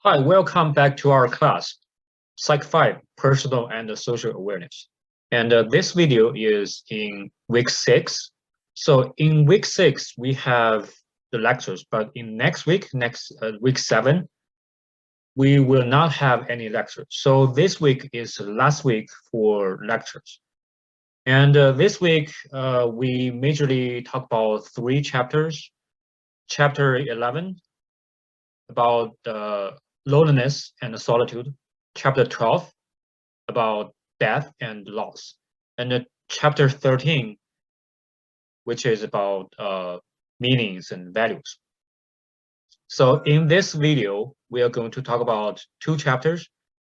Hi, welcome back to our class, Psych5 Personal and Social Awareness. And this video is in week 6. So in week 6, we have the lectures, but in next week, week 7, we will not have any lectures. So this week is last week for lectures. And this week, we majorly talk about 3 chapters. Chapter 11, about loneliness and solitude. Chapter 12, about death and loss. And chapter 13, which is about meanings and values. So in this video, we are going to talk about 2 chapters,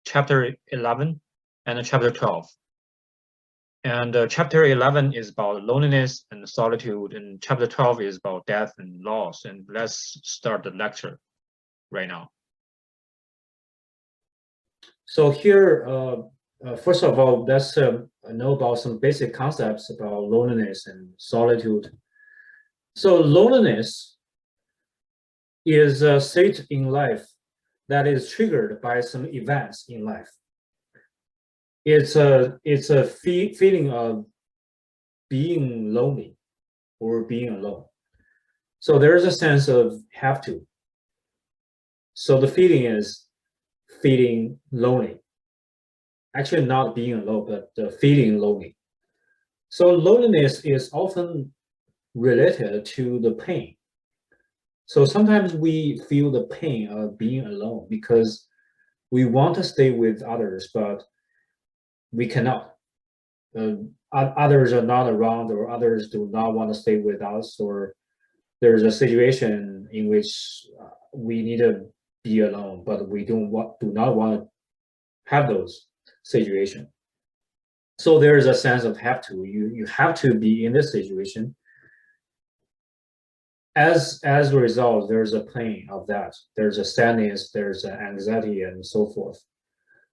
chapter 11 and chapter 12. And chapter 11 is about loneliness and solitude, and chapter 12 is about death and loss. And let's start the lecture right now. So here, first of all, let's know about some basic concepts about loneliness and solitude. So loneliness is a state in life that is triggered by some events in life. It's a feeling of being lonely or being alone. So there's a sense of have to. So the feeling is feeling lonely. Actually not being alone, but feeling lonely. So loneliness is often related to the pain. So sometimes we feel the pain of being alone because we want to stay with others, but we cannot. Others are not around, or others do not want to stay with us, or there's a situation in which we need to be alone, but we do not want to have those situation. So there is a sense of have to. You have to be in this situation. As a result, there's a pain of that. There's a sadness, there's an anxiety, and so forth.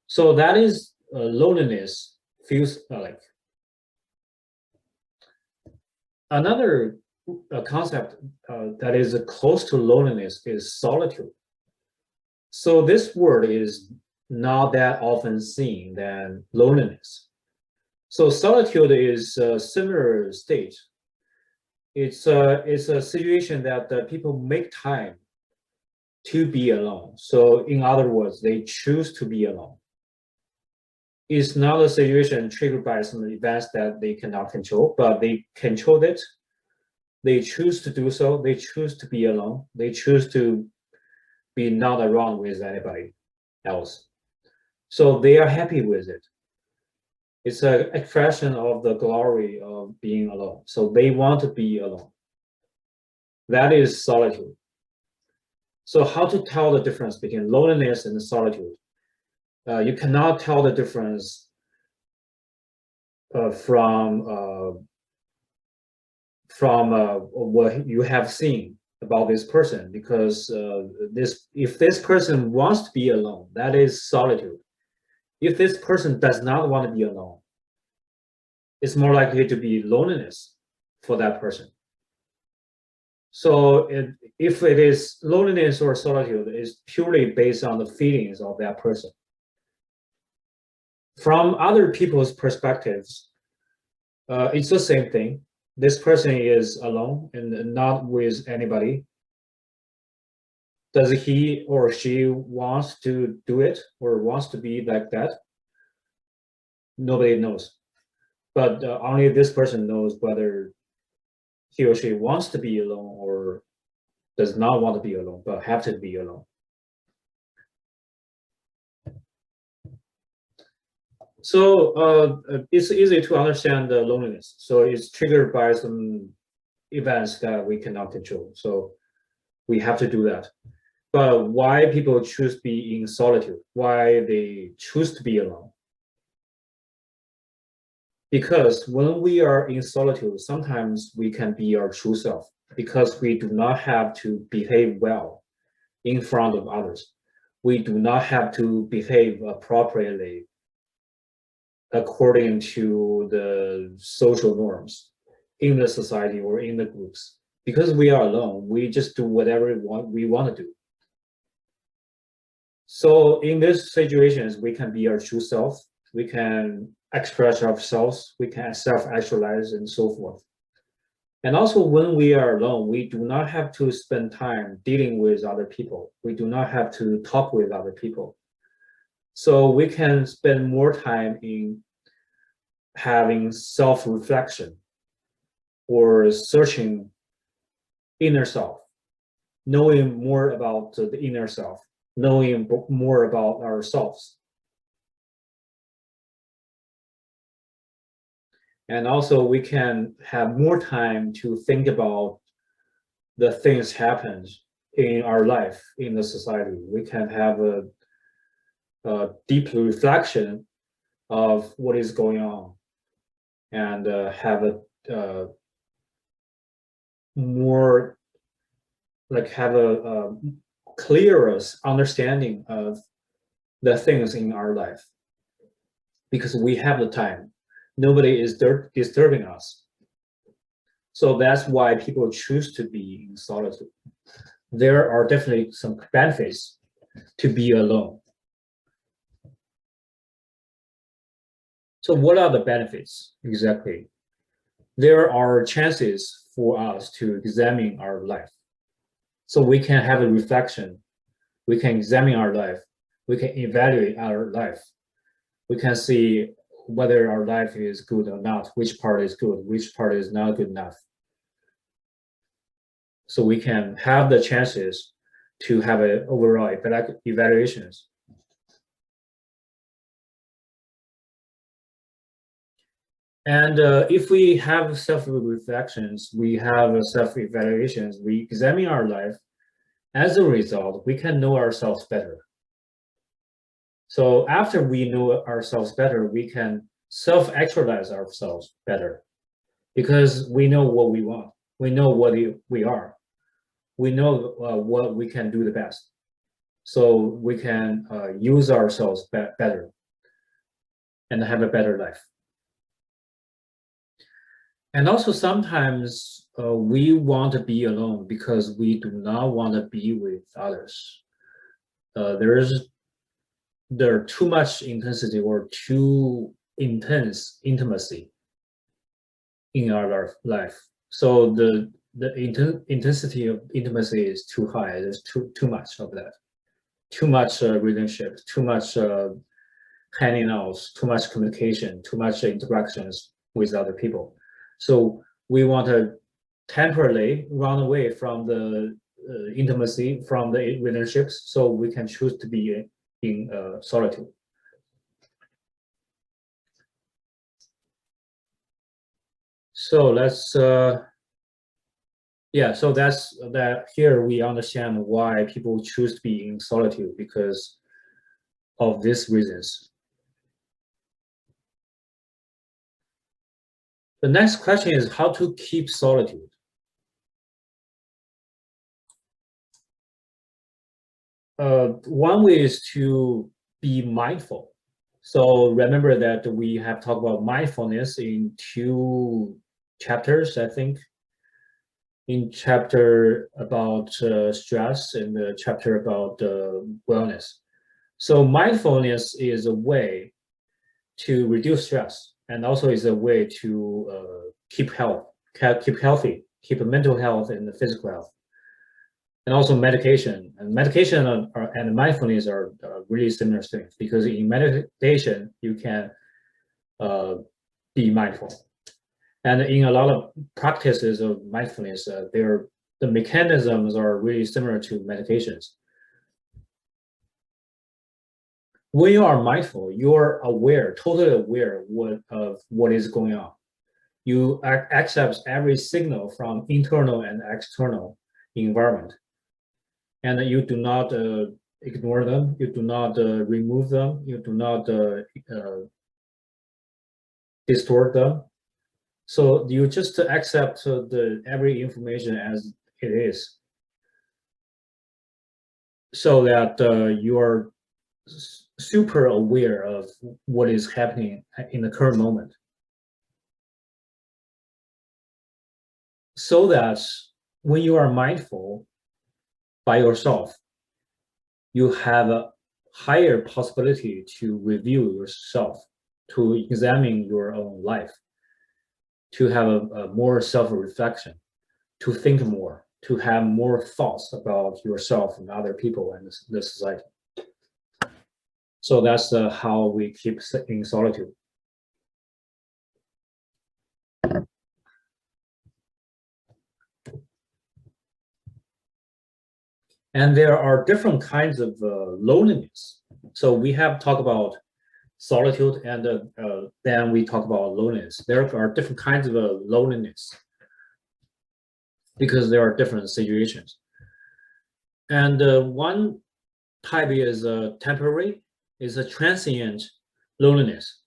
So that is loneliness feels like. Another concept that is close to loneliness is solitude. So this word is not that often seen than loneliness. So solitude is a similar state. It's a situation that people make time to be alone. So in other words, they choose to be alone. It's not a situation triggered by some events that they cannot control, but they control it. They choose to do so. They choose to be alone. They choose to be not around with anybody else. So they are happy with it. It's an expression of the glory of being alone. So they want to be alone. That is solitude. So how to tell the difference between loneliness and solitude? You cannot tell the difference from what you have seen about this person, because if this person wants to be alone, that is solitude. If this person does not want to be alone, it's more likely to be loneliness for that person. So if it is loneliness or solitude, it's purely based on the feelings of that person. From other people's perspectives, it's the same thing. This person is alone and not with anybody. Does he or she wants to do it or wants to be like that? Nobody knows. But only this person knows whether he or she wants to be alone or does not want to be alone, but have to be alone. So it's easy to understand the loneliness. So it's triggered by some events that we cannot control. So we have to do that. But why people choose to be in solitude? Why they choose to be alone? Because when we are in solitude, sometimes we can be our true self because we do not have to behave well in front of others. We do not have to behave appropriately according to the social norms in the society or in the groups. Because we are alone, we just do whatever we want to do. So in these situations, we can be our true self, we can express ourselves, we can self-actualize and so forth. And also when we are alone, we do not have to spend time dealing with other people. We do not have to talk with other people. So we can spend more time in having self-reflection or searching inner self, knowing more about the inner self, knowing more about ourselves. And also we can have more time to think about the things happened in our life, in the society. We can have a deep reflection of what is going on and have a more like have a clearer understanding of the things in our life because we have the time. Nobody is disturbing us. So that's why people choose to be in solitude. There are definitely some benefits to be alone. So what are the benefits exactly? There are chances for us to examine our life. So we can have a reflection. We can examine our life. We can evaluate our life. We can see whether our life is good or not, which part is good, which part is not good enough. So we can have the chances to have an overall evaluations. And if we have self-reflections, we have self-evaluations, we examine our life, as a result, we can know ourselves better. So after we know ourselves better, we can self-actualize ourselves better because we know what we want. We know what we are. We know what we can do the best. So we can use ourselves better and have a better life. And also sometimes we want to be alone because we do not want to be with others. There are too much intensity or too intense intimacy in our life. So the intensity of intimacy is too high. There's too much of that. Too much relationship, too much hanging out, too much communication, too much interactions with other people. So we want to temporarily run away from the intimacy, from the relationships, so we can choose to be in solitude. So let's, yeah, so that's that. Here we understand why people choose to be in solitude because of these reasons. The next question is how to keep solitude. One way is to be mindful. So remember that we have talked about mindfulness in 2 chapters, I think. In chapter about stress and the chapter about wellness. So mindfulness is a way to reduce stress and also is a way to keep healthy, keep mental health and physical health. And also medication. And medication and mindfulness are really similar things because in meditation, you can be mindful. And in a lot of practices of mindfulness, the mechanisms are really similar to medications. When you are mindful, you're aware, totally aware of what is going on. You accept every signal from internal and external environment. And you do not ignore them, you do not remove them, you do not distort them. So you just accept every information as it is, so that you are super aware of what is happening in the current moment. So that when you are mindful by yourself, you have higher possibility to review yourself, to examine your own life, to have a more self-reflection, to think more, to have more thoughts about yourself and other people and the society. So that's how we keep in solitude. And there are different kinds of loneliness. So we have talked about solitude, and then we talk about loneliness. There are different kinds of loneliness because there are different situations. And one type is temporary, is a transient loneliness.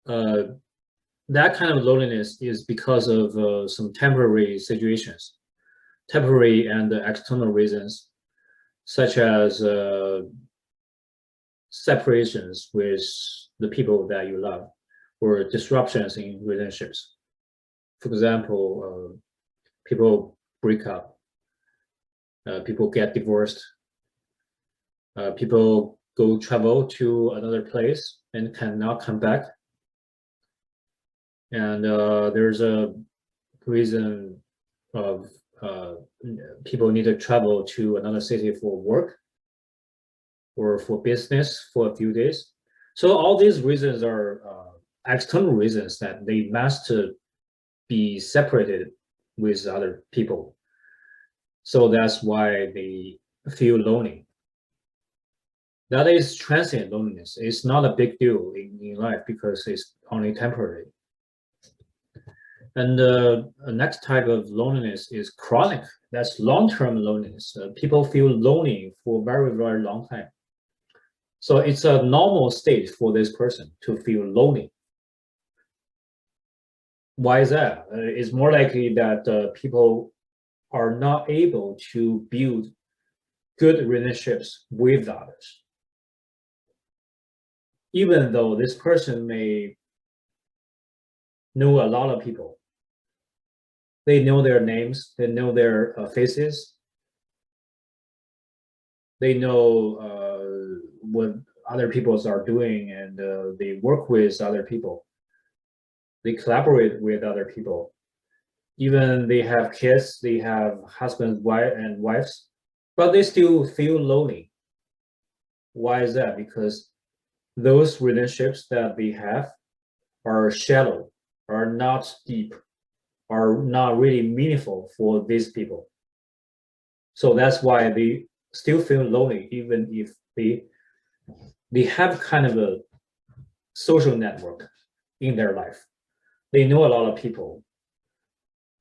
That kind of loneliness is because of some temporary situations, temporary and external reasons, such as separations with the people that you love, or disruptions in relationships. For example, people break up, people get divorced, people go travel to another place and cannot come back. And there's a reason of people need to travel to another city for work or for business for a few days. So all these reasons are external reasons that they must be separated with other people. So that's why they feel lonely. That is transient loneliness. It's not a big deal in life because it's only temporary. And the next type of loneliness is chronic. That's long-term loneliness. People feel lonely for a very, very long time. So it's a normal state for this person to feel lonely. Why is that? It's more likely that people are not able to build good relationships with others. Even though this person may know a lot of people, they know their names, they know their faces, they know what other people are doing, and they work with other people, they collaborate with other people. Even they have kids, they have husbands, wives, but they still feel lonely. Why is that? Because those relationships that they have are shallow, are not deep, are not really meaningful for these people. So that's why they still feel lonely, even if they have kind of a social network in their life. They know a lot of people,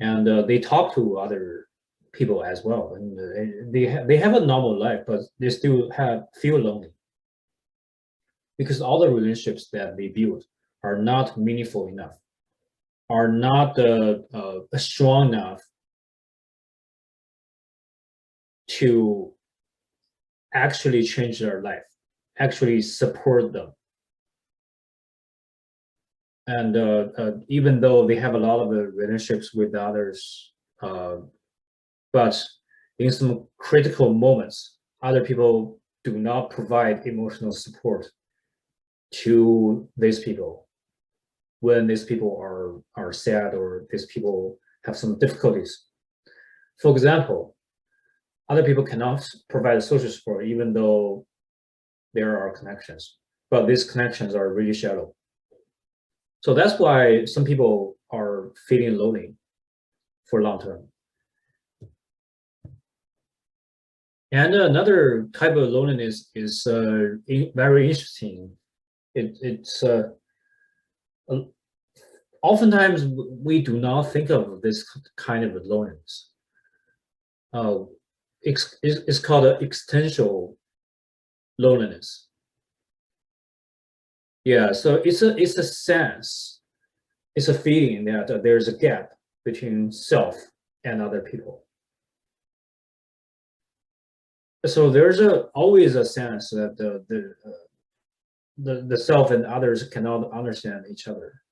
and they talk to other people as well, and they have a normal life, but they still feel lonely because all the relationships that they build are not meaningful enough, are not strong enough to actually change their life, actually support them. And even though they have a lot of relationships with others, but in some critical moments, other people do not provide emotional support to these people when these people are sad or these people have some difficulties. For example, other people cannot provide social support even though there are connections, but these connections are really shallow. So that's why some people are feeling lonely for long term. And another type of loneliness is very interesting. It's oftentimes we do not think of this kind of loneliness. It's called existential loneliness. Yeah, so it's a sense, it's a feeling that there's a gap between self and other people. So there's always a sense that the self and others cannot understand each other.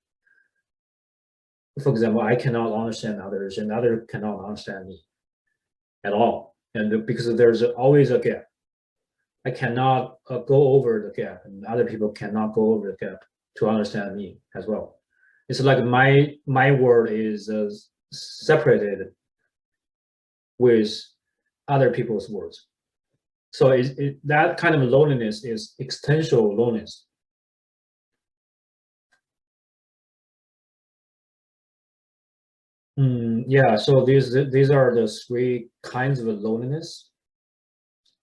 For example, I cannot understand others, and others cannot understand me at all, and because there's always a gap. I cannot go over the gap, and other people cannot go over the gap to understand me as well. It's like my world is separated with other people's words. So that kind of loneliness is existential loneliness. Yeah, so these are the three kinds of loneliness.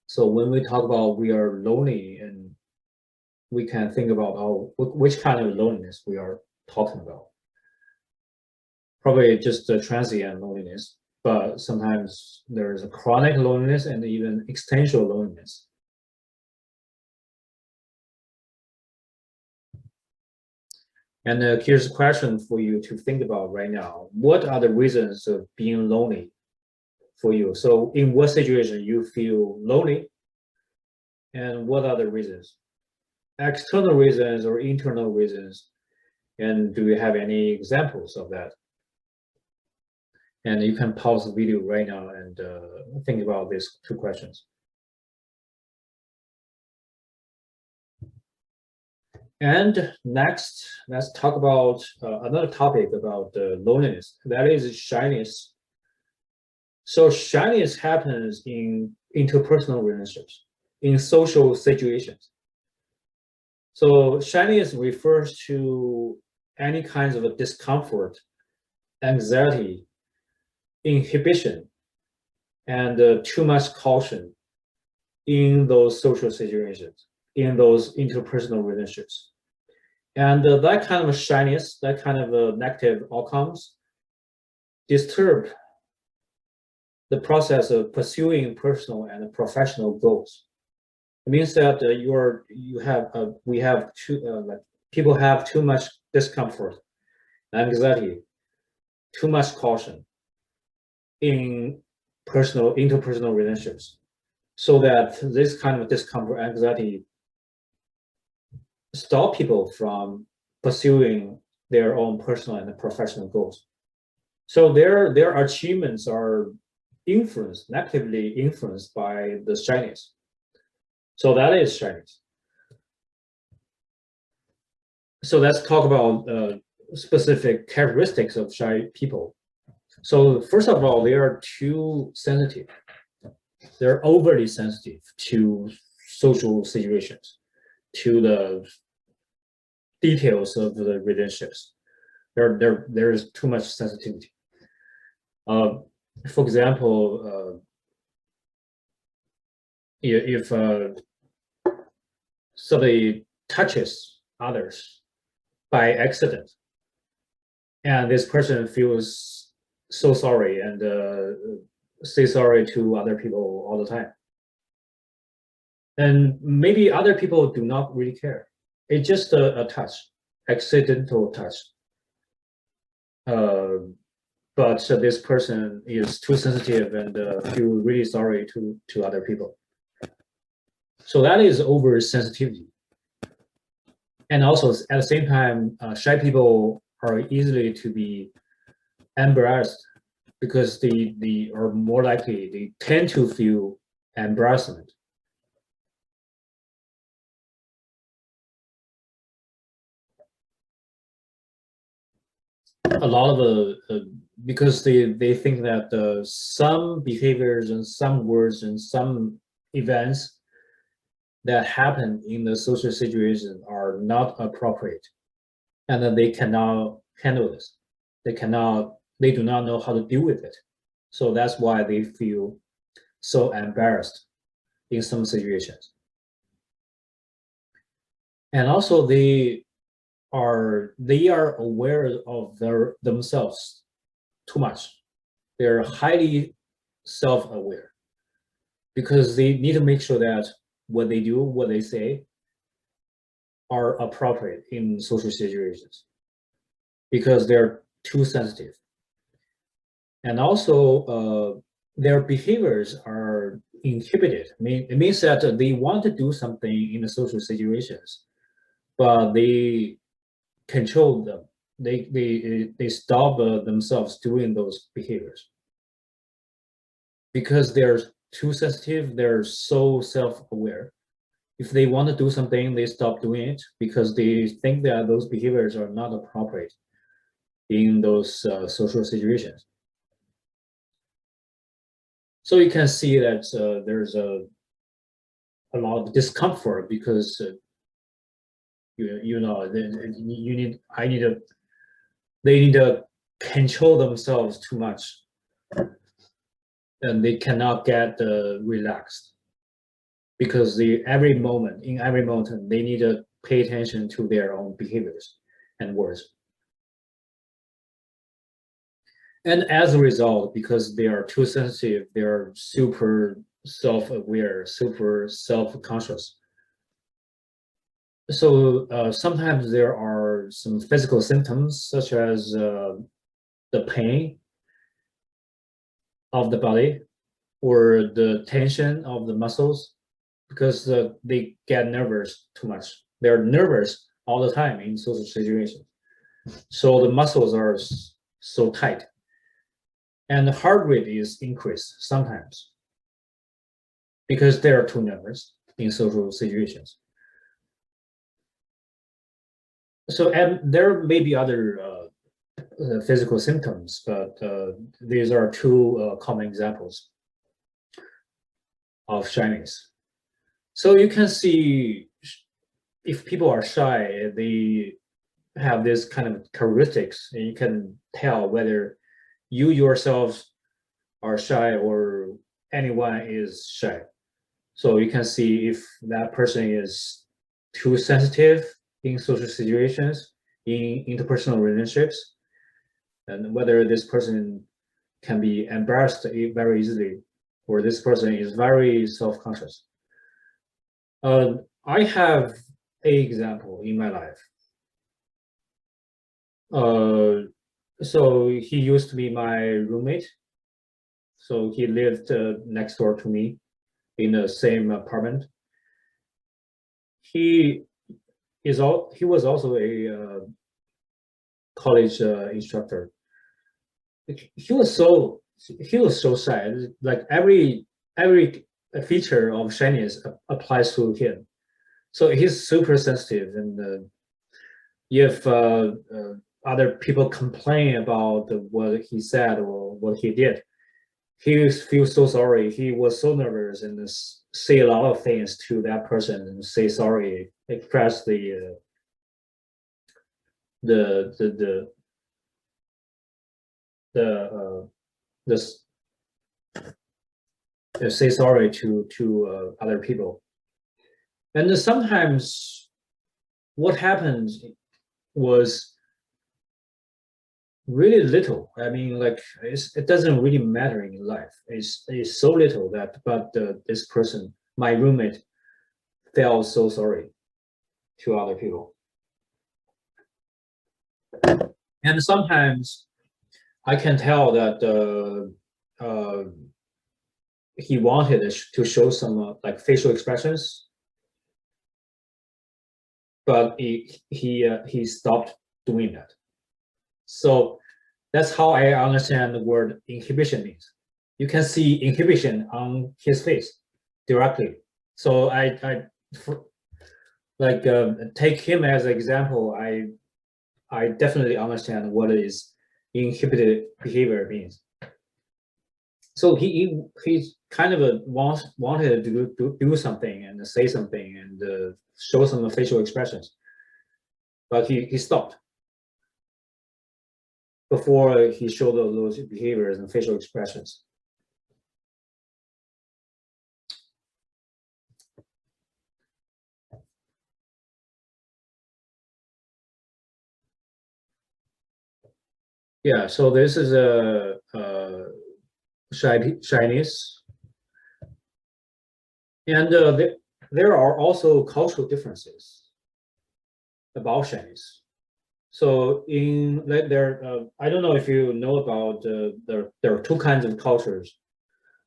So when we talk about we are lonely, and we can think about which kind of loneliness we are talking about. Probably just the transient loneliness, but sometimes there's a chronic loneliness and even existential loneliness. And here's a question for you to think about right now. What are the reasons of being lonely for you? So in what situation you feel lonely, and what are the reasons? External reasons or internal reasons? And do you have any examples of that? And you can pause the video right now and think about these two questions. And next, let's talk about another topic about loneliness. That is shyness. So shyness happens in interpersonal relationships, in social situations. So shyness refers to any kinds of a discomfort, anxiety, inhibition, and too much caution in those social situations, in those interpersonal relationships. And that kind of shyness, that kind of negative outcomes disturb the process of pursuing personal and professional goals. It means that people have too much discomfort, anxiety, too much caution in interpersonal relationships, so that this kind of discomfort, anxiety stop people from pursuing their own personal and professional goals. So their achievements are negatively influenced by the shyness. So that is shyness. So let's talk about specific characteristics of shy people. So first of all, they are too sensitive. They're overly sensitive to social situations, to the details of the relationships. There is too much sensitivity. For example, if somebody touches others by accident, and this person feels so sorry and say sorry to other people all the time, and maybe other people do not really care. It's just a touch, accidental touch. But this person is too sensitive and feel really sorry to other people. So that is oversensitivity. And also at the same time, shy people are easily to be embarrassed, because they are more likely, they tend to feel embarrassment. A lot of because they think that some behaviors and some words and some events that happen in the social situation are not appropriate, and that they cannot handle this. They do not know how to deal with it. So that's why they feel so embarrassed in some situations. And also they are aware of themselves too much. They're highly self-aware, because they need to make sure that what they do, what they say, are appropriate in social situations, because they're too sensitive. And also their behaviors are inhibited. I mean, it means that they want to do something in the social situations, but they control them. They stop themselves doing those behaviors, because they're too sensitive. They're so self-aware. If they want to do something, they stop doing it because they think that those behaviors are not appropriate in those social situations. So you can see that there's a lot of discomfort because you know they need to control themselves too much, and they cannot get relaxed because in every moment they need to pay attention to their own behaviors and words. And as a result, because they are too sensitive, they are super self-aware, super self-conscious. So sometimes there are some physical symptoms such as the pain of the body or the tension of the muscles because they get nervous too much. They're nervous all the time in social situations. So the muscles are so tight. And the heart rate is increased sometimes because they are too nervous in social situations. So and there may be other physical symptoms, but these are two common examples of shyness. So you can see if people are shy, they have this kind of characteristics, and you can tell whether you yourself are shy or anyone is shy. So you can see if that person is too sensitive in social situations, in interpersonal relationships, and whether this person can be embarrassed very easily, or this person is very self-conscious. I have an example in my life. So he used to be my roommate. So he lived next door to me in the same apartment. He was also a college instructor. He was so shy. Like every feature of shyness applies to him. So he's super sensitive, and if other people complain about what he said or what he did, he feels so sorry. He was so nervous and say a lot of things to that person and say sorry, express the this say sorry to other people. And sometimes what happens was really little. I mean, like it doesn't really matter in life. It's so little that, but this person, my roommate, felt so sorry to other people. And sometimes I can tell that he wanted to show some like facial expressions, but he stopped doing that. So that's how I understand the word inhibition means. You can see inhibition on his face directly. So I like take him as an example. I definitely understand what is inhibited behavior means. So he kind of wanted to do something and say something and show some facial expressions, but he stopped before he showed those behaviors and facial expressions. Yeah, so this is a shyness, and there are also cultural differences about shyness. So in there, I don't know if you know about there are two kinds of cultures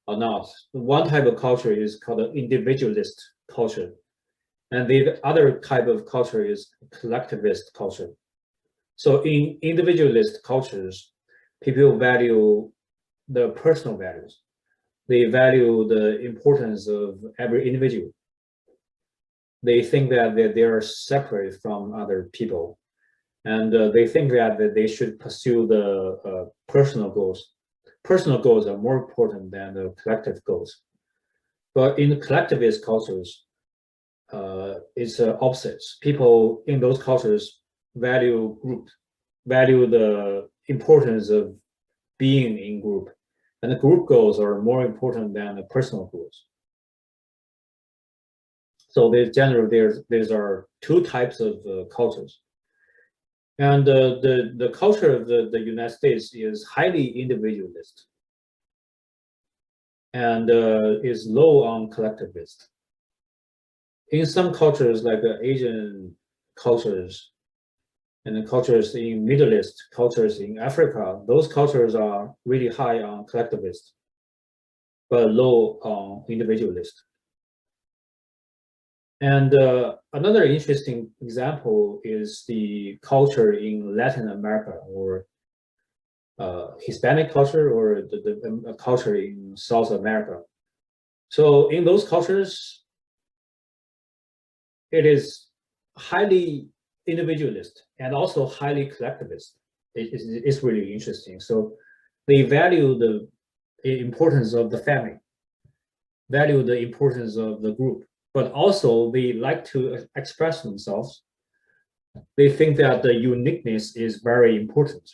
or not. One type of culture is called an individualist culture, and the other type of culture is collectivist culture. So in individualist cultures, people value the personal values. They value the importance of every individual. they think that they are separate from other people, and they think that they should pursue the personal goals. Personal goals are more important than the collective goals. But in collectivist cultures, it's opposites. People in those cultures value group, value the importance of being in group, and the group goals are more important than the personal goals. So there's generally there's are two types of cultures, and the culture of the United States is highly individualist and is low on collectivist. In some cultures, like Asian cultures and the cultures in Middle East, cultures in Africa, those cultures are really high on collectivist, but low on individualist. And another interesting example is the culture in Latin America, or Hispanic culture, or the culture in South America. So in those cultures, it is highly individualist and also highly collectivist. It's really interesting. So they value the importance of the family, value the importance of the group, but also they like to express themselves. They think that the uniqueness is very important.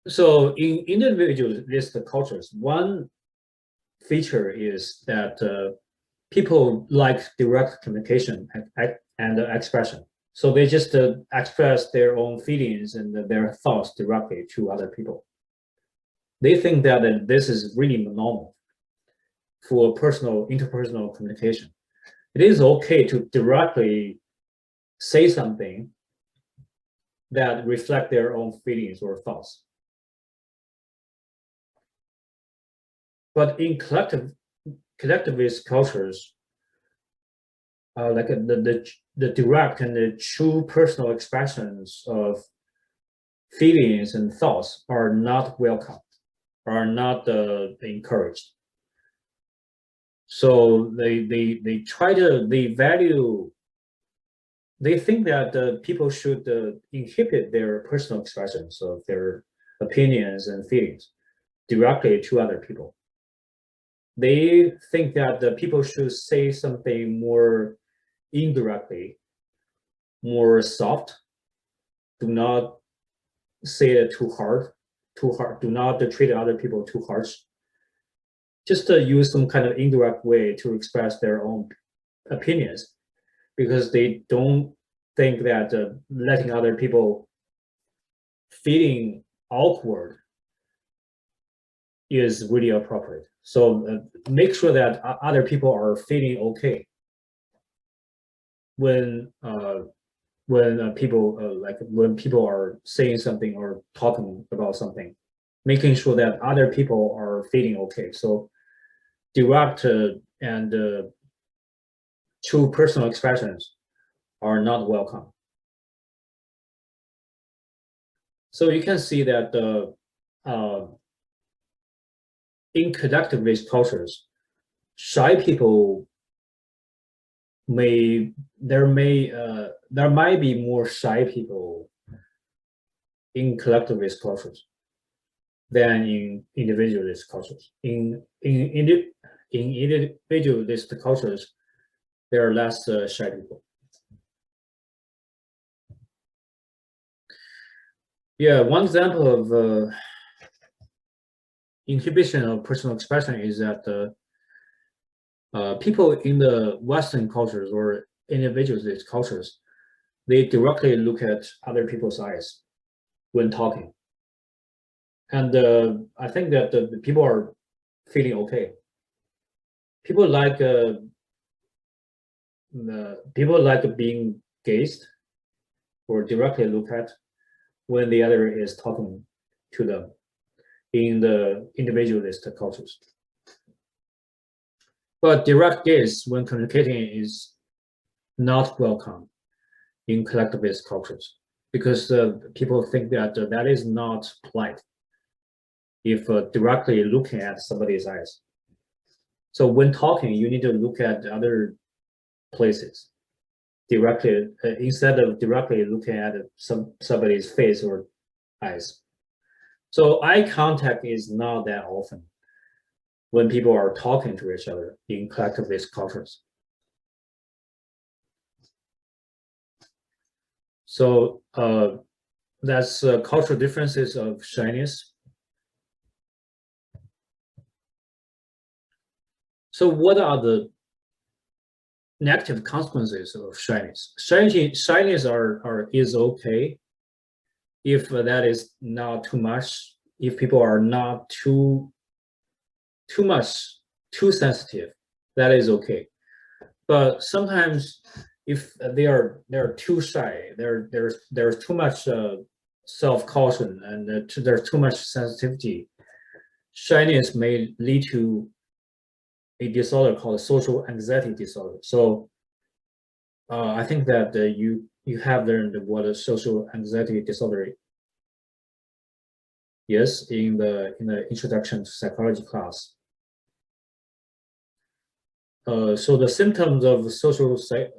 So in individualist cultures, one feature is that people like direct communication and expression. So they just express their own feelings and their thoughts directly to other people. They think that this is really normal for interpersonal communication. It is okay to directly say something that reflect their own feelings or thoughts. But in collectivist cultures, like the direct and the true personal expressions of feelings and thoughts are not welcome, are not encouraged. So they think that people should inhibit their personal expressions of their opinions and feelings directly to other people. They think that the people should say something more indirectly, more soft. Do not say it too hard. Do not treat other people too harsh. Just use some kind of indirect way to express their own opinions, because they don't think that letting other people feeling awkward is really appropriate. So make sure that other people are feeling okay when people are saying something or talking about something, making sure that other people are feeling okay. So direct and true personal expressions are not welcome. So you can see that in collectivist cultures, shy people there might be more shy people in collectivist cultures than in individualist cultures. In individualist cultures, there are less shy people. Yeah, one example of inhibition of personal expression is that people in the Western cultures or individualist cultures, they directly look at other people's eyes when talking. And I think that the people are feeling okay. People like being gazed or directly looked at when the other is talking to them in the individualist cultures. But direct gaze when communicating is not welcome in collectivist cultures, because people think that that is not polite if directly looking at somebody's eyes. So when talking, you need to look at other places directly instead of directly looking at somebody's face or eyes. So eye contact is not that often when people are talking to each other in collectivist cultures. So that's cultural differences of shyness. So what are the negative consequences of shyness? Shyness is okay if that is not too much, if people are not too sensitive, that is okay. But sometimes if they are too shy, there's too much self-caution and there's too much sensitivity, shyness may lead to a disorder called social anxiety disorder. So I think that you have learned what a social anxiety disorder is in the introduction to psychology class. So the symptoms of social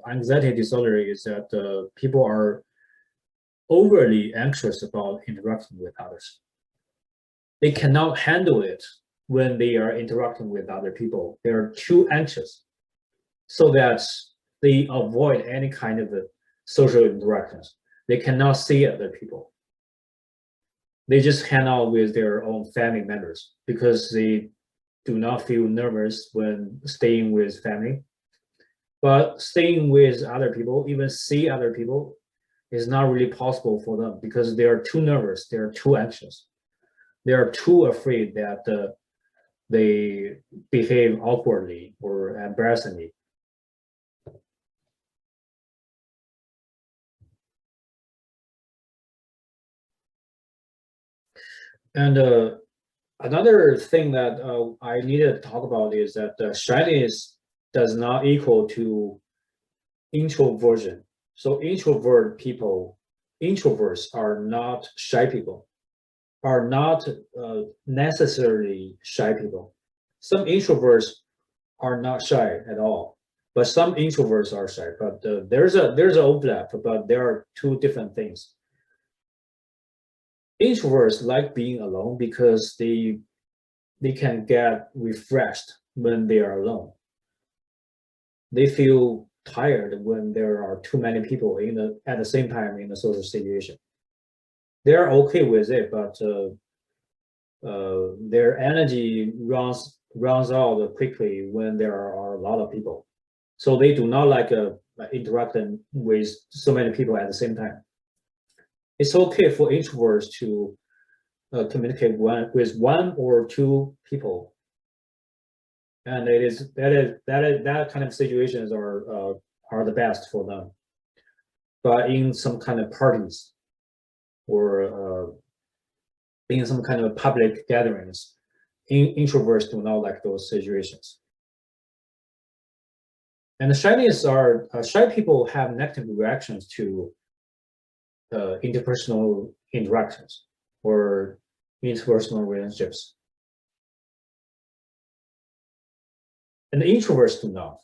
anxiety disorder is that people are overly anxious about interacting with others. They cannot handle it when they are interacting with other people. They are too anxious, so that they avoid any kind of social interactions. They cannot see other people. They just hang out with their own family members because they do not feel nervous when staying with family. But staying with other people, even see other people, is not really possible for them because they are too nervous, they are too anxious. They are too afraid that they behave awkwardly or embarrassingly. And another thing that I needed to talk about is that shyness does not equal to introversion. So introverts are not shy people, are not necessarily shy people. Some introverts are not shy at all, but some introverts are shy. But there's an overlap, but there are two different things. Introverts like being alone because they can get refreshed when they are alone. They feel tired when there are too many people at the same time in a social situation. They're okay with it, but their energy runs out quickly when there are a lot of people. So they do not like interacting with so many people at the same time. It's okay for introverts to communicate with one or two people, and that kind of situations are the best for them. But in some kind of parties or in some kind of public gatherings, introverts do not like those situations. And the shyness are shy people have negative reactions to interpersonal interactions or interpersonal relationships. And the introverts do not.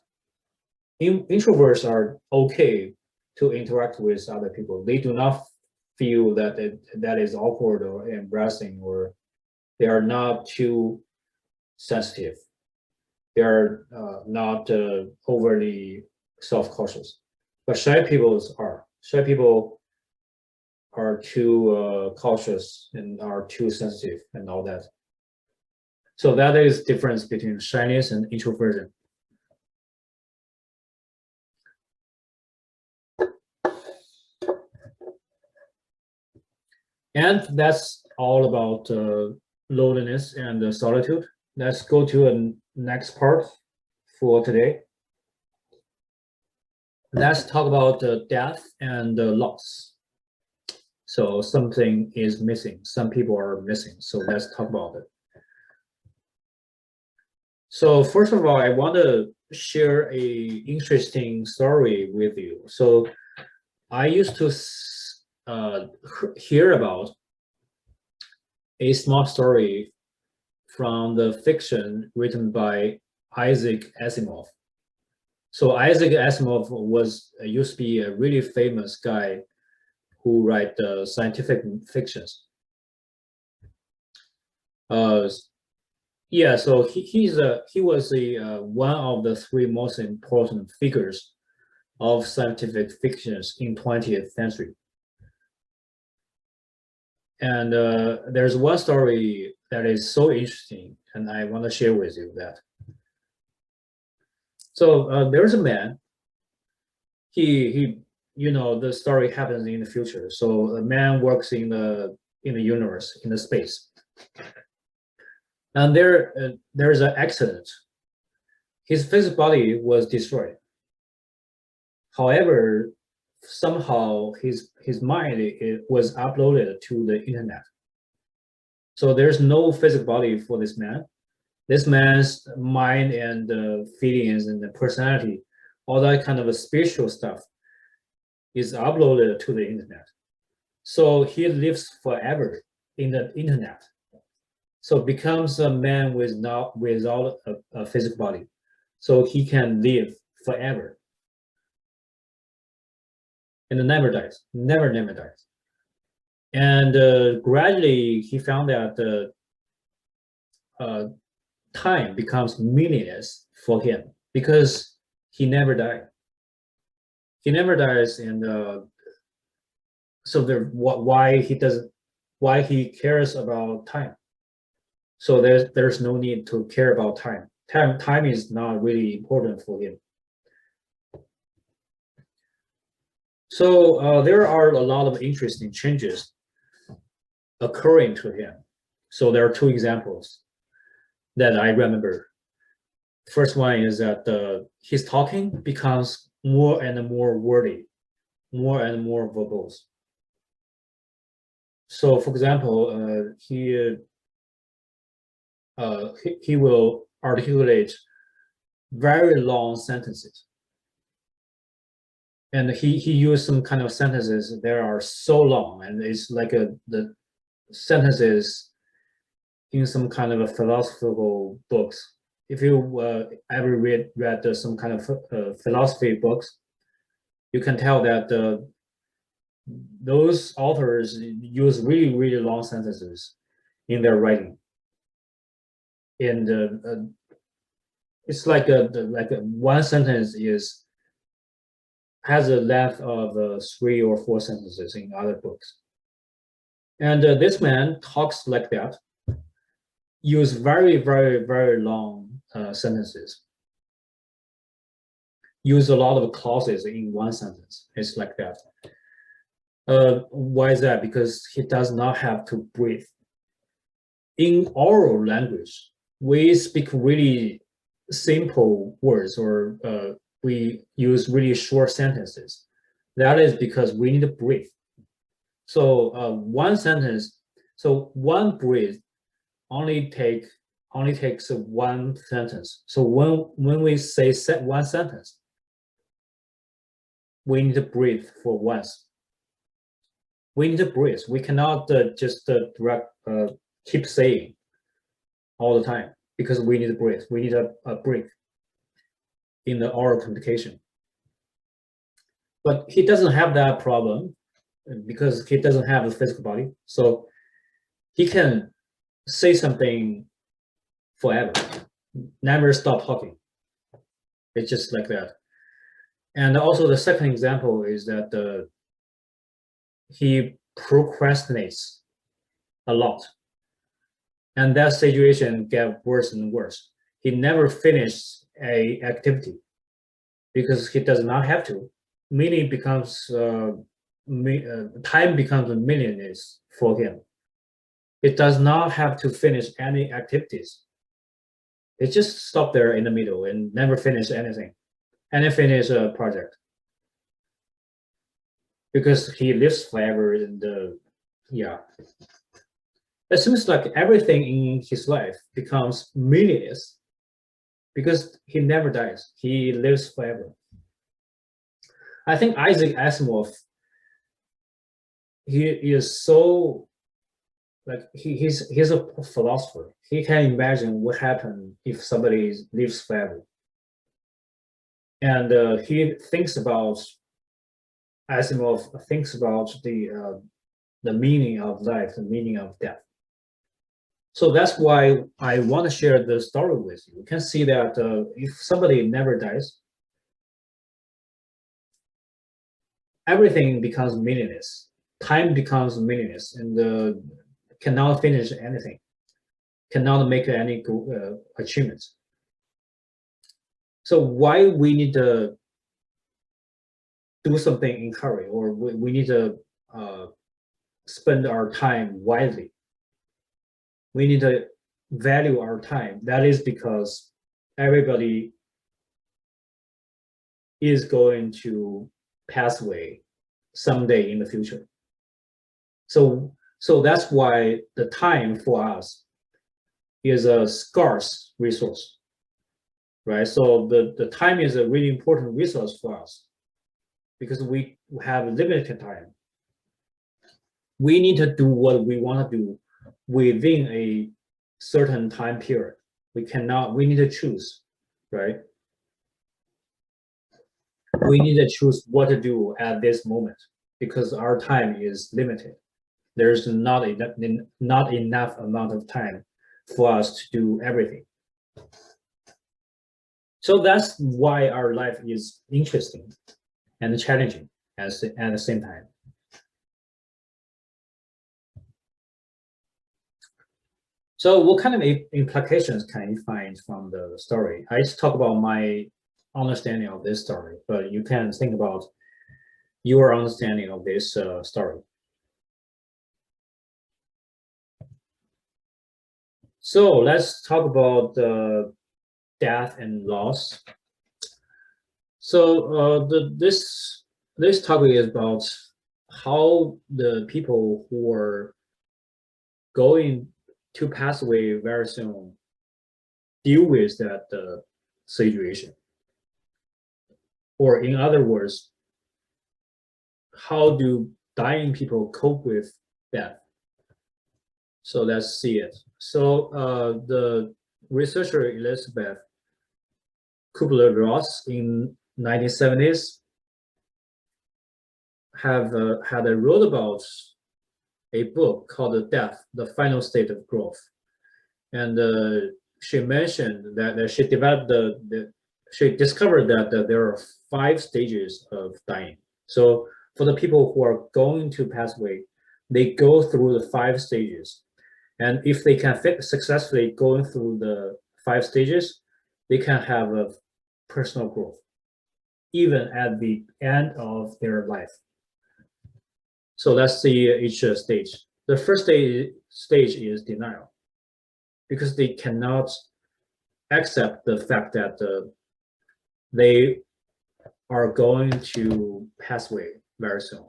Introverts are okay to interact with other people. They do not feel that that is awkward or embarrassing, or they are not too sensitive. They are not overly self-cautious. But shy people are. Shy people are too cautious and are too sensitive and all that. So that is the difference between shyness and introversion. And that's all about loneliness and solitude. Let's go to the next part for today. Let's talk about death and loss. So something is missing. Some people are missing. So let's talk about it. So first of all, I want to share a interesting story with you. So I used to hear about a small story from the fiction written by Isaac Asimov. So Isaac Asimov was used to be a really famous guy who write scientific fictions. Yeah, so he was one of the three most important figures of scientific fictions in 20th century. And there's one story that is so interesting, and I want to share with you that. So there's a man. He the story happens in the future. So a man works in the universe, in the space, and there's an accident. His physical body was destroyed. However, somehow his mind was uploaded to the internet. So there's no physical body for this man. This man's mind and feelings and the personality, all that kind of a spiritual stuff, is uploaded to the internet. So he lives forever in the internet. So becomes a man without a physical body. So he can live forever. And never dies, never dies. And gradually he found that time becomes meaningless for him because he never died. He never dies, and so why he cares about time? So there's no need to care about time. Time is not really important for him. So there are a lot of interesting changes occurring to him. So there are two examples that I remember. First one is that his talking becomes more and more wordy, more and more verbose. So, for example, he will articulate very long sentences, and he used some kind of sentences that are so long, and it's like the sentences in some kind of a philosophical books. If you ever read some kind of philosophy books, you can tell that those authors use really long sentences in their writing, and it's like one sentence has a length of 3 or 4 sentences in other books, and this man talks like that. Use very long sentences. Use a lot of clauses in one sentence. It's like that. Why is that? Because he does not have to breathe. In oral language, we speak really simple words, or we use really short sentences. That is because we need to breathe. So one sentence, so one breath only takes one sentence. So when we say one sentence, we need to breathe for once. We need to breathe. We cannot just keep saying all the time, because we need to breathe. We need a break in the oral communication. But he doesn't have that problem because he doesn't have a physical body. So he can say something forever, never stop talking. It's just like that. And also the second example is that he procrastinates a lot, and that situation gets worse and worse. He never finishes a activity because he does not have to. Meaning becomes time becomes meaningless for him. It does not have to finish any activities. It just stop there in the middle and never finish anything, and finish a project, because he lives forever. And yeah, it seems like everything in his life becomes meaningless because he never dies. He lives forever. I think Isaac Asimov, he is so like he's a philosopher. He can imagine what happened if somebody lives forever, and he thinks about Asimov thinks about the meaning of life, the meaning of death. So that's why I want to share the story with you. You can see that if somebody never dies, everything becomes meaningless. Time becomes meaningless, and cannot finish anything, cannot make any achievements. So why we need to do something in hurry, or we need to spend our time wisely. We need to value our time. That is because everybody is going to pass away someday in the future. So that's why the time for us is a scarce resource, right? So the time is a really important resource for us because we have limited time. We need to do what we want to do within a certain time period. We need to choose, right? We need to choose what to do at this moment because our time is limited. There's not enough amount of time for us to do everything. So that's why our life is interesting and challenging at the same time. So what kind of implications can you find from the story? I just talk about my understanding of this story, but you can think about your understanding of this story. So let's talk about death and loss. So this topic is about how the people who are going to pass away very soon deal with that situation. Or in other words, how do dying people cope with death? So let's see it. So the researcher Elizabeth Kubler-Ross in 1970s had wrote about a book called Death, the Final State of Growth. And she mentioned that she discovered that there are 5 stages of dying. So for the people who are going to pass away, they go through the 5 stages. And if they can successfully going through the 5 stages, they can have a personal growth, even at the end of their life. So let's see each stage. The first stage is denial, because they cannot accept the fact that they are going to pass away very soon.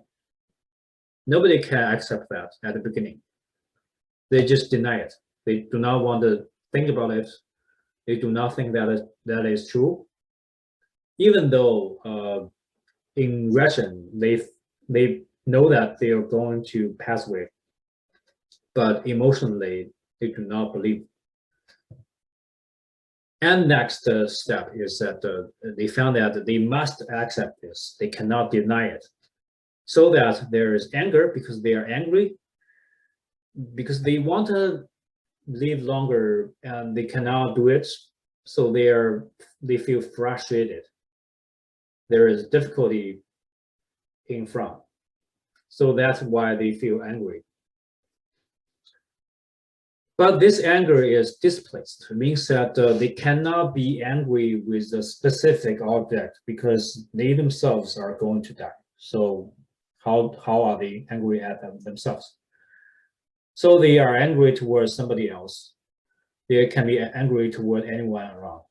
Nobody can accept that at the beginning. They just deny it. They do not want to think about it. They do not think that is true. Even though in ration, they know that they are going to pass away, but emotionally, they do not believe. And next step is that they found that they must accept this. They cannot deny it. So that there is anger because they are angry, because they want to live longer and they cannot do it. So they feel frustrated. There is difficulty in front. So that's why they feel angry. But this anger is displaced. It means that they cannot be angry with a specific object because they themselves are going to die. So how are they angry at themselves? So they are angry towards somebody else. They can be angry toward anyone around.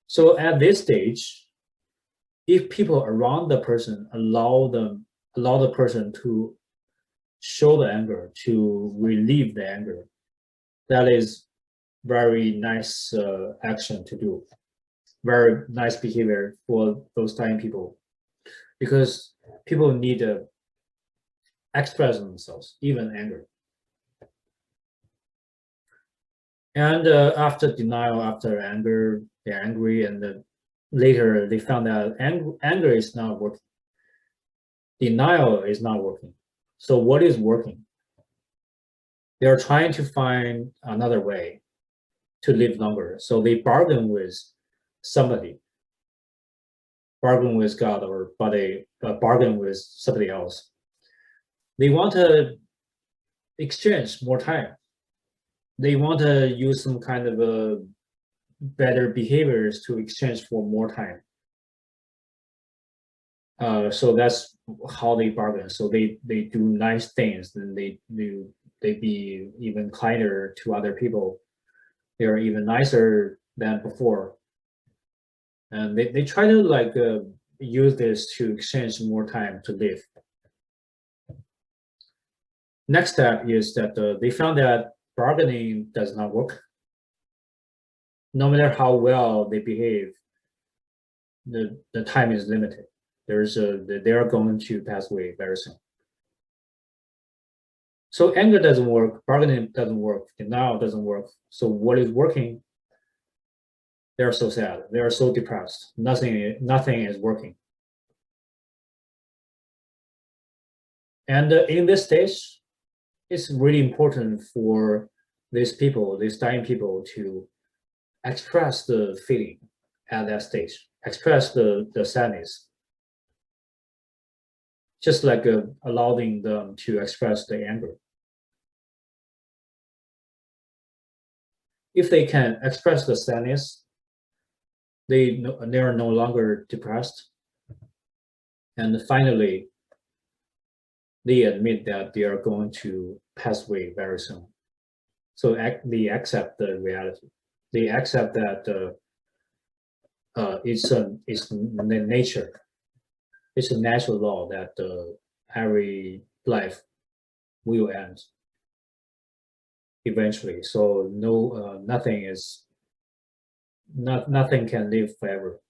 So at this stage, if people around the person allow the person to show the anger, to relieve the anger, that is very nice action to do. Very nice behavior for those dying people, because people need express themselves, even anger. And after denial, after anger, they're angry, and later they found out anger is not working. Denial is not working. So what is working? They're trying to find another way to live longer. So they bargain with somebody, bargain with God, or but they bargain with somebody else. They want to exchange more time. They want to use some kind of better behaviors to exchange for more time. So that's how they bargain. So they do nice things, and they be even kinder to other people. They are even nicer than before, and they try to like use this to exchange more time to live. Next step is that they found that bargaining does not work. No matter how well they behave, the time is limited. They are going to pass away very soon. So anger doesn't work, bargaining doesn't work, denial doesn't work. So what is working? They are so sad. They are so depressed. Nothing is working. And in this stage, it's really important for these people, these dying people, to express the feeling at that stage, express the sadness, just like allowing them to express the anger. If they can express the sadness, they are no longer depressed. And finally, they admit that they are going to pass away very soon. So they accept the reality. They accept that it's the nature. It's a natural law that every life will end eventually. So nothing can live forever.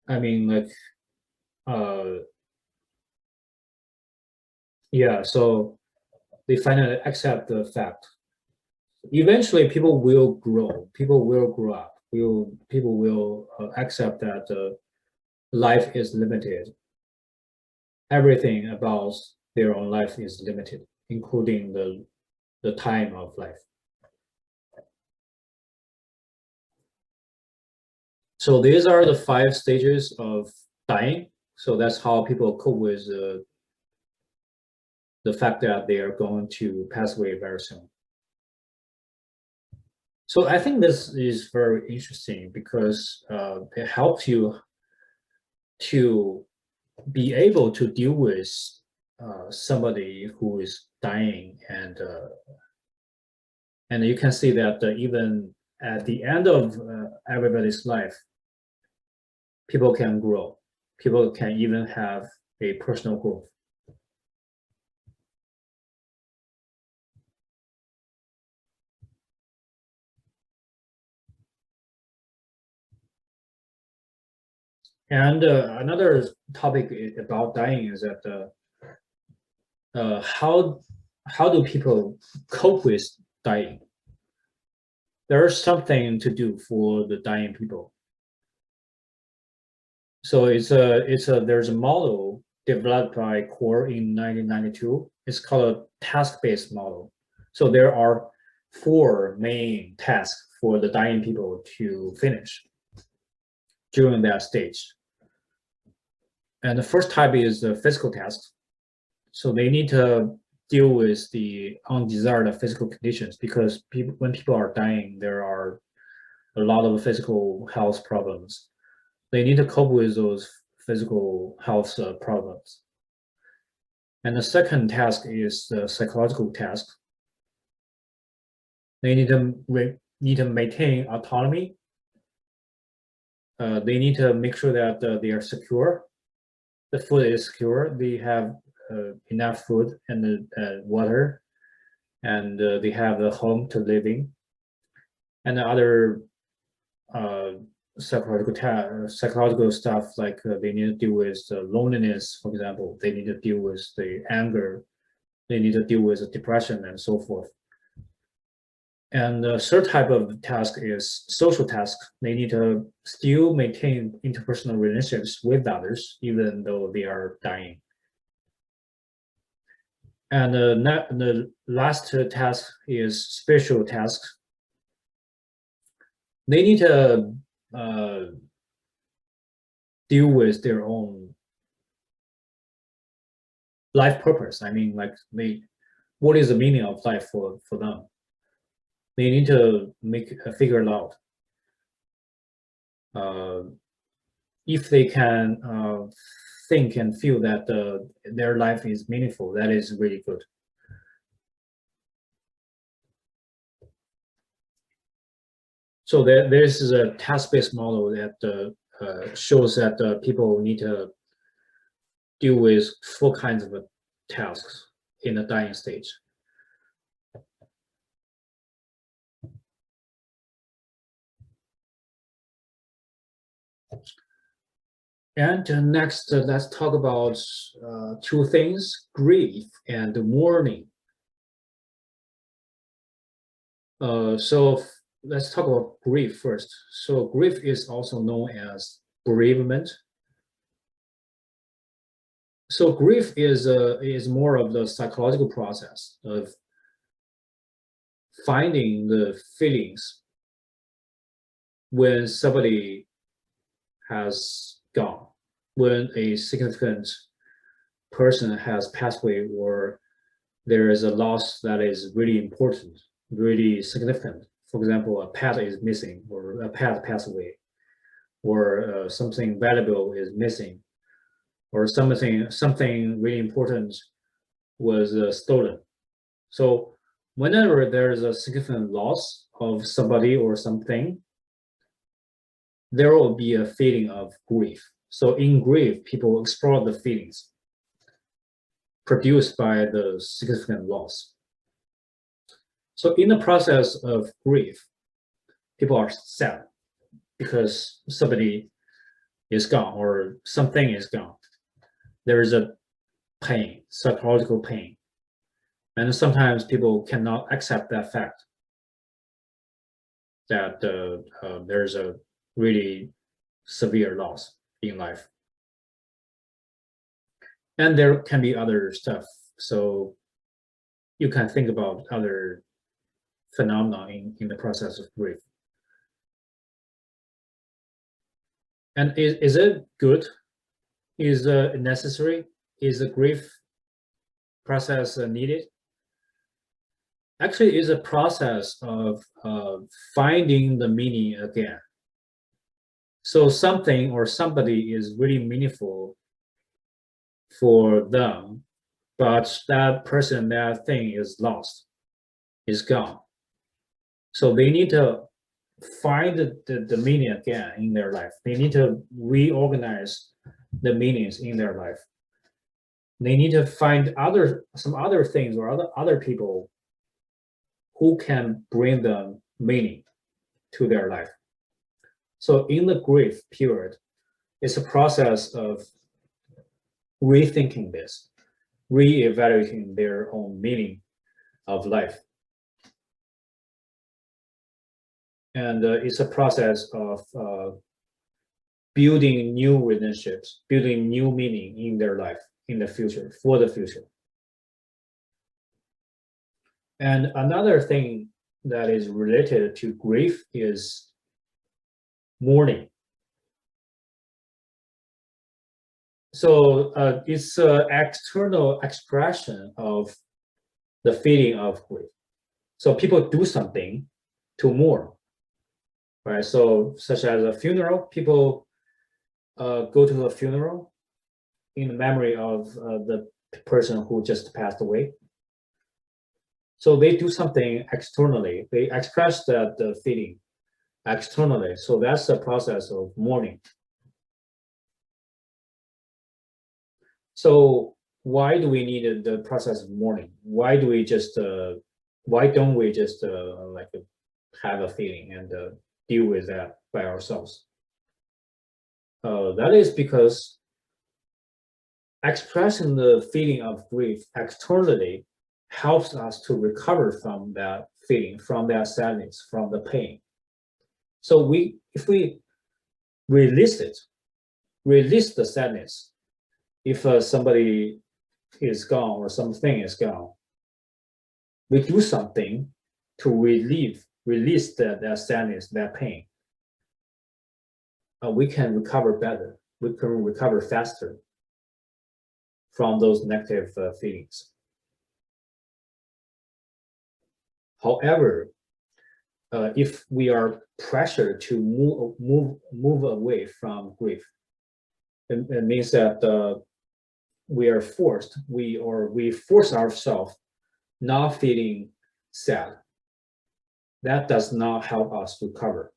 I mean, like, yeah. So they finally accept the fact. Eventually, people will grow. People will grow up. People will accept that life is limited. Everything about their own life is limited, including the time of life. So these are the 5 stages of dying. So that's how people cope with the fact that they are going to pass away very soon. So I think this is very interesting because it helps you to be able to deal with somebody who is dying, and you can see that even at the end of everybody's life, people can grow. People can even have a personal growth. And another topic about dying is that how do people cope with dying? There's something to do for the dying people. So there's a model developed by Core in 1992. It's called a task-based model. So there are 4 main tasks for the dying people to finish during that stage. And the first type is the physical tasks. So they need to deal with the undesired physical conditions, because when people are dying, there are a lot of physical health problems. They need to cope with those physical health problems. And the second task is the psychological task. They need to maintain autonomy. They need to make sure that they are secure. The food is secure. They have enough food and water, and they have a home to live in. And the other psychological stuff like they need to deal with the loneliness, for example. They need to deal with the anger. They need to deal with depression and so forth. And the third type of task is social task. They need to still maintain interpersonal relationships with others, even though they are dying. And the last task is spiritual task. They need to deal with their own life purpose. I mean, like what is the meaning of life for them? They need to figure it out. If they can think and feel that their life is meaningful, that is really good. So this is a task-based model that shows that people need to deal with 4 kinds of tasks in the dying stage. And next, let's talk about 2 things: grief and mourning. So let's talk about grief first. So grief is also known as bereavement. So grief is more of the psychological process of finding the feelings when somebody has gone, when a significant person has passed away, or there is a loss that is really important, really significant. For example, a pet is missing, or a pet passed away, or something valuable is missing, or something really important was stolen. So whenever there is a significant loss of somebody or something, there will be a feeling of grief. So in grief, people explore the feelings produced by the significant loss. So in the process of grief, people are sad because somebody is gone or something is gone. There is a pain, psychological pain. And sometimes people cannot accept that fact that there's a really severe loss in life. And there can be other stuff. So you can think about other phenomena in the process of grief. And is it good? Is it necessary? Is the grief process needed? Actually, it's a process of finding the meaning again. So something or somebody is really meaningful for them, but that person, that thing is lost, is gone. So they need to find the meaning again in their life. They need to reorganize the meanings in their life. They need to find some other things or other people who can bring them meaning to their life. So in the grief period, it's a process of rethinking this, re-evaluating their own meaning of life. And it's a process of building new relationships, building new meaning in their life, in the future, for the future. And another thing that is related to grief is mourning. So it's an external expression of the feeling of grief. So people do something to mourn, right? So such as a funeral, people go to a funeral in memory of the person who just passed away. So they do something externally. They express that feeling externally. So that's the process of mourning. So why do we need the process of mourning? Why don't we just like have a feeling and deal with that by ourselves? That is because expressing the feeling of grief externally helps us to recover from that feeling, from that sadness, from the pain. So if we release it, release the sadness, if somebody is gone or something is gone, we do something to release that sadness, that pain. We can recover better. We can recover faster from those negative feelings. However, if we are pressured to move away from grief, it means that we are forced, we force ourselves not feeling sad. That does not help us recover.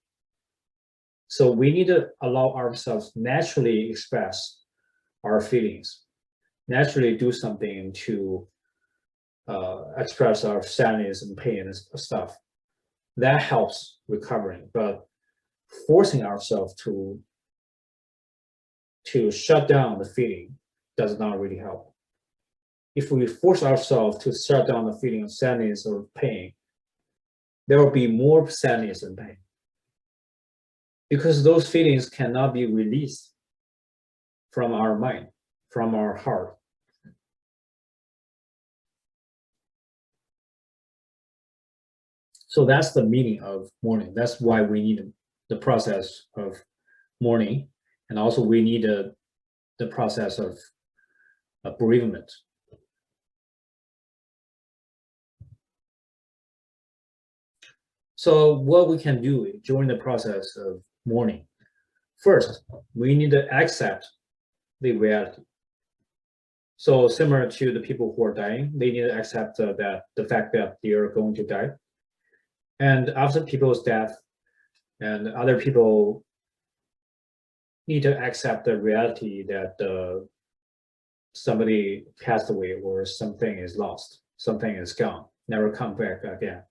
So we need to allow ourselves naturally express our feelings, naturally do something to express our sadness and pain and stuff. That helps recovering, but forcing ourselves to shut down the feeling does not really help. If we force ourselves to shut down the feeling of sadness or pain, there will be more sadness and pain, because those feelings cannot be released from our mind, from our heart. So that's the meaning of mourning. That's why we need the process of mourning, and also we need the process of bereavement. So what we can do during the process of mourning, first, we need to accept the reality. So similar to the people who are dying, they need to accept the fact that they are going to die. And after people's death, and other people need to accept the reality that somebody passed away or something is lost, something is gone, never come back again.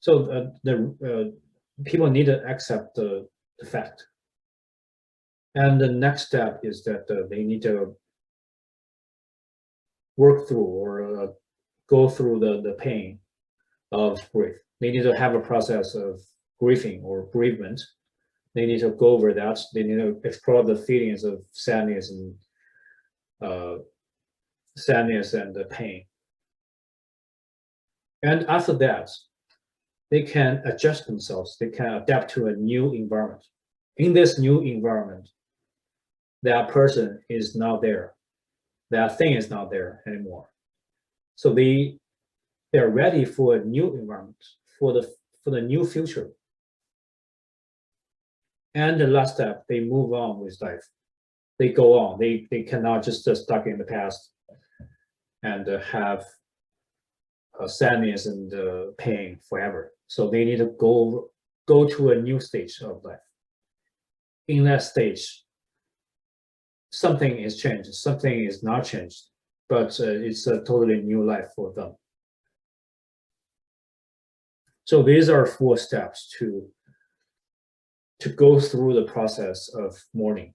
So the people need to accept the fact. And the next step is that they need to work through or go through the pain of grief. They need to have a process of grieving or bereavement. They need to go over that. They need to explore the feelings of sadness and the pain. And after that, they can adjust themselves. They can adapt to a new environment. In this new environment, that person is not there. That thing is not there anymore. So they're ready for a new environment, for the new future. And the last step, they move on with life. They go on. They cannot just stuck in the past and have sadness and pain forever. So they need to go to a new stage of life. In that stage, something is changed, something is not changed, but it's a totally new life for them. So these are 4 steps to go through the process of mourning.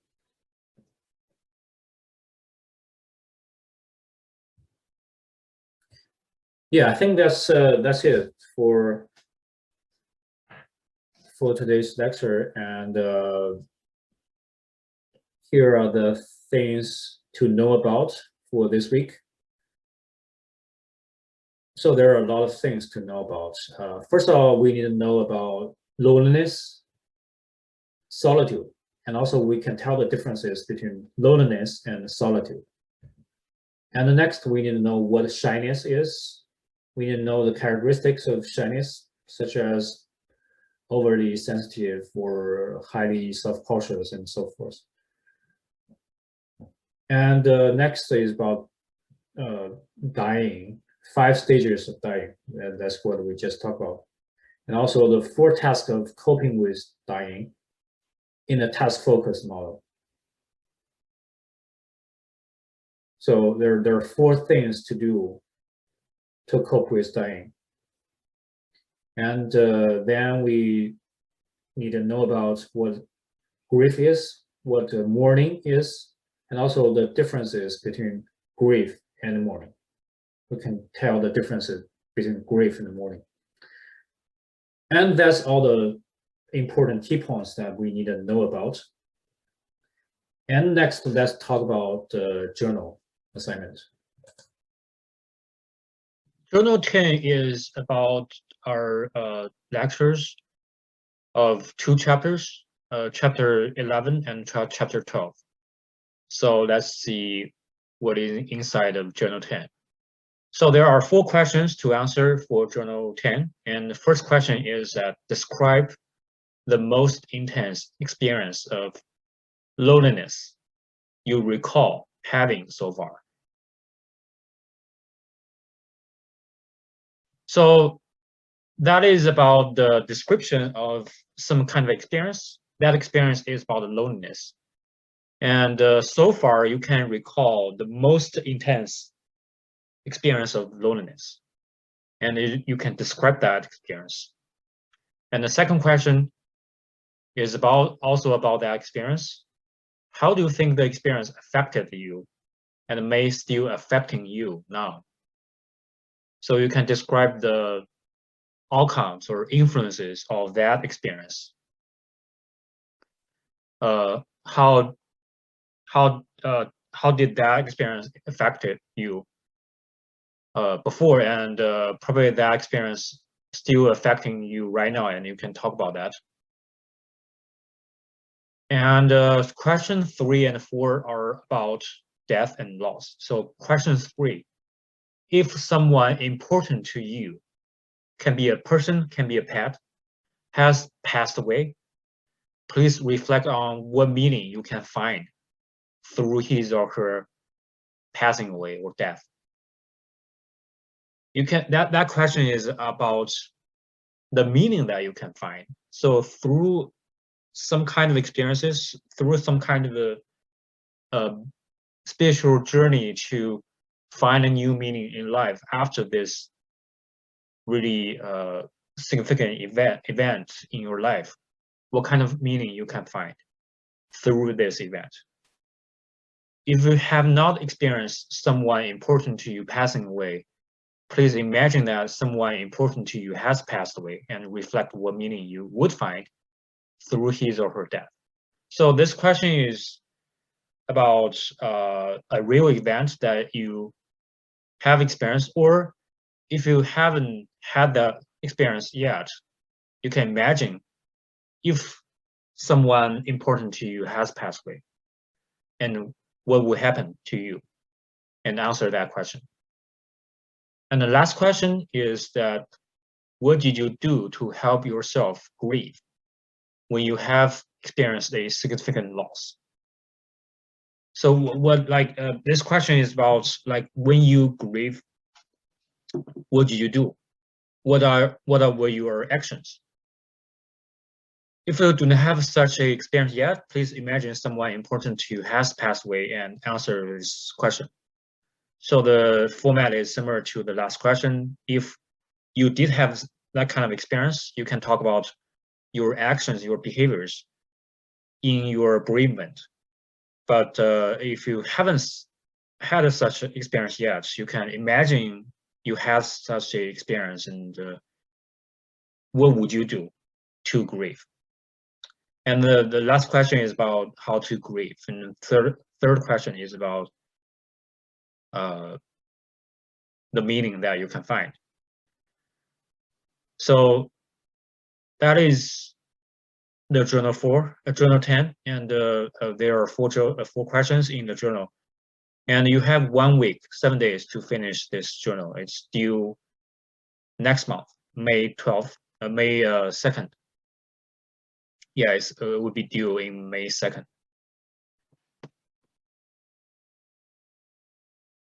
Yeah, I think that's it for today's lecture. And here are the things to know about for this week. So there are a lot of things to know about. First of all, we need to know about loneliness, solitude, and also we can tell the differences between loneliness and solitude. And the next, we need to know what shyness is. We need to know the characteristics of shyness, such as overly sensitive or highly self-cautious and so forth. And next is about dying, 5 stages of dying. That's what we just talked about. And also the 4 tasks of coping with dying in a task-focused model. So there are 4 things to do to cope with dying. And then we need to know about what grief is, what mourning is, and also the differences between grief and mourning. We can tell the differences between grief and mourning. And that's all the important key points that we need to know about. And next, let's talk about the journal assignment. Journal 10 is about our lectures of 2 chapters, chapter 11 and chapter 12. So let's see what is inside of journal 10. So there are 4 questions to answer for journal 10. And the first question is that describe the most intense experience of loneliness you recall having so far. So that is about the description of some kind of experience. That experience is about loneliness. And so far, you can recall the most intense experience of loneliness. And you can describe that experience. And the second question is also about that experience. How do you think the experience affected you and may still affecting you now? So you can describe the outcomes or influences of that experience. How did that experience affected you before, and probably that experience still affecting you right now, and you can talk about that. And question 3 and 4 are about death and loss. So question 3, if someone important to you, can be a person, can be a pet, has passed away, please reflect on what meaning you can find through his or her passing away or death. You can that question is about the meaning that you can find. So through some kind of experiences, through some kind of a spiritual journey to find a new meaning in life after this really significant event in your life, what kind of meaning you can find through this event. If you have not experienced someone important to you passing away, please imagine that someone important to you has passed away and reflect what meaning you would find through his or her death. So this question is about a real event that you have experienced, or if you haven't had that experience yet, you can imagine if someone important to you has passed away and what would happen to you, and answer that question. And the last question is that what did you do to help yourself grieve when you have experienced a significant loss? So what this question is about, like, when you grieve, what did you do? What were your actions? If you do not have such an experience yet, please imagine someone important to you has passed away and answer this question. So the format is similar to the last question. If you did have that kind of experience, you can talk about your actions, your behaviors in your bereavement. But if you haven't had such an experience yet, you can imagine you have such an experience, and what would you do to grieve? And the last question is about how to grieve, and the third question is about the meaning that you can find. So that is the journal 10, and there are four questions in the journal, and you have 1 week, 7 days to finish this journal. It's due next month, May 12th, May 2nd. Yeah, it will be due in May 2nd.